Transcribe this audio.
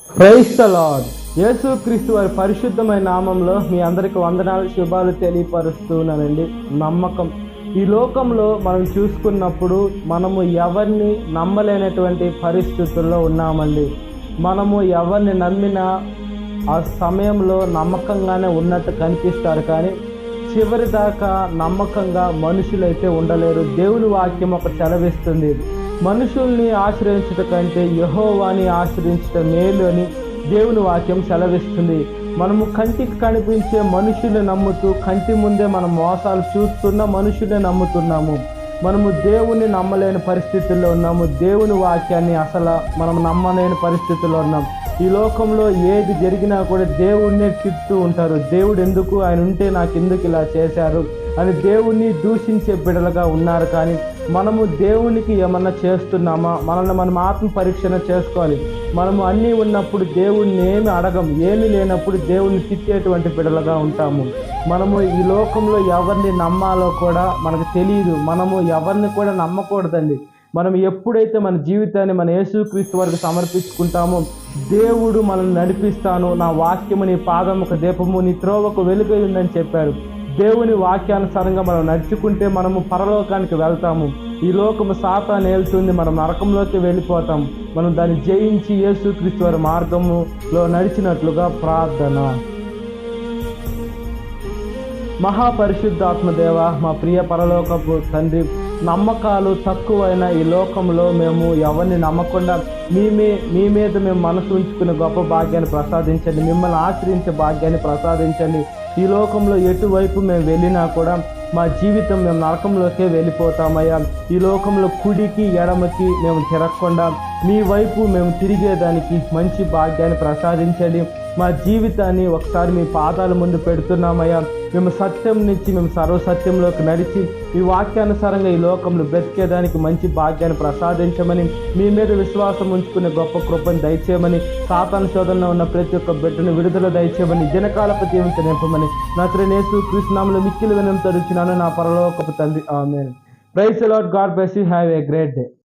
Praise the lord. యేసుక్రీస్తు వారి పరిశుద్ధమైన నామంలో మీ అందరికి వందనాలు, శుభాలు తెలియపరుస్తున్నానండి. నమ్మకం. ఈ లోకంలో మనం చూసుకున్నప్పుడు మనము ఎవరిని నమ్మలేనటువంటి పరిస్థితుల్లో ఉన్నామండి. మనము ఎవరిని నమ్మినా ఆ సమయంలో నమ్మకంగానే ఉన్నట్టు కనిపిస్తారు, కానీ చివరి దాకా నమ్మకంగా మనుషులైతే ఉండలేరు. దేవుని వాక్యం ఒక సెలవిస్తుంది, మనుషుల్ని ఆశ్రయించట కంటే యెహోవాని ఆశ్రయించటం మేలు అని దేవుని వాక్యం సెలవిస్తుంది. మనము కంటికి కనిపించే మనుషుల్ని నమ్ముతూ కంటి ముందే మనం మోసాలు చూస్తున్న మనుషుల్ని నమ్ముతున్నాము. మనము దేవుని నమ్మలేని పరిస్థితుల్లో ఉన్నాము. దేవుని వాక్యాన్ని అసలు మనం నమ్మలేని పరిస్థితుల్లో ఉన్నాం. ఈ లోకంలో ఏది జరిగినా కూడా దేవుడినే తిడుతూ ఉంటారు. దేవుడు ఎందుకు, ఆయన ఉంటే నాకు ఎందుకు ఇలా చేశారు అని దేవుణ్ణి దూషించే బిడ్డలుగా ఉన్నారు. కానీ మనము దేవునికి ఏమన్నా చేస్తున్నామా? మనల్ని మనం ఆత్మ పరీక్షణ చేసుకోవాలి. మనము అన్నీ ఉన్నప్పుడు దేవుణ్ణి ఏమి అడగం, ఏమి లేనప్పుడు దేవుణ్ణి తిట్టేటువంటి బిడ్డలుగా ఉంటాము. మనము ఈ లోకంలో ఎవరిని నమ్మాలో కూడా మనకు తెలియదు. మనము ఎవరిని కూడా నమ్మకూడదండి. మనం ఎప్పుడైతే మన జీవితాన్ని మన యేసుక్రీస్తు వరకు సమర్పించుకుంటామో, దేవుడు మనల్ని నడిపిస్తాను, నా వాక్యము నీ పాదముకు దీపము, నీ త్రోవకు వెలుగై ఉందని చెప్పారు. దేవుని వాక్యానుసారంగా మనం నడుచుకుంటే మనము పరలోకానికి వెళ్తాము. ఈ లోకము సాతాను ఏలుతుంది, మనం నరకంలోకి వెళ్ళిపోతాం. మనం దాన్ని జయించి యేసుక్రీస్తు వారి మార్గములో నడిచినట్లుగా ప్రార్థన. మహాపరిశుద్ధాత్మ దేవ, మా ప్రియ పరలోకపు తండ్రి, నమ్మకాలు తక్కువైన ఈ లోకంలో మేము ఎవరిని నమ్మకుండా మీ మీద మేము మనసు ఉంచుకునే గొప్ప భాగ్యాన్ని ప్రసాదించండి. మిమ్మల్ని ఆశ్రయించే భాగ్యాన్ని ప్రసాదించండి. ఈ లోకంలో ఎటువైపు మేము వెళ్ళినా కూడా మా జీవితం మేము నరకంలోకే వెళ్ళిపోతామయ్యా. ఈ లోకంలో కుడికి ఎడమకి మేము తిరగకుండా మీ వైపు మేము తిరిగేదానికి మంచి భాగ్యాన్ని ప్రసాదించండి. మా జీవితాన్ని ఒకసారి మీ పాదాల ముందు పెడుతున్నామయ్యా. మేము సత్యం నుంచి మేము సర్వసత్యంలోకి నడిచి ఈ వాక్యానుసారంగా ఈ లోకంలో బ్రతికేదానికి మంచి భాగ్యాన్ని ప్రసాదించమని, మీ మీద విశ్వాసం ఉంచుకునే గొప్ప కృపను దయచేయమని, సాతాను శోధనలో ఉన్న ప్రతి ఒక్క బిడ్డను విడుదల దయచేయమని, దినకాలపు జీవితం నింపమని నజరేయుడైన యేసుక్రీస్తు నామములో మిక్కిలి వినయం తడుచున్నాను నా పరలోకపు తండ్రి. ఆమేన్. Praise the Lord. God bless you. Have a great day.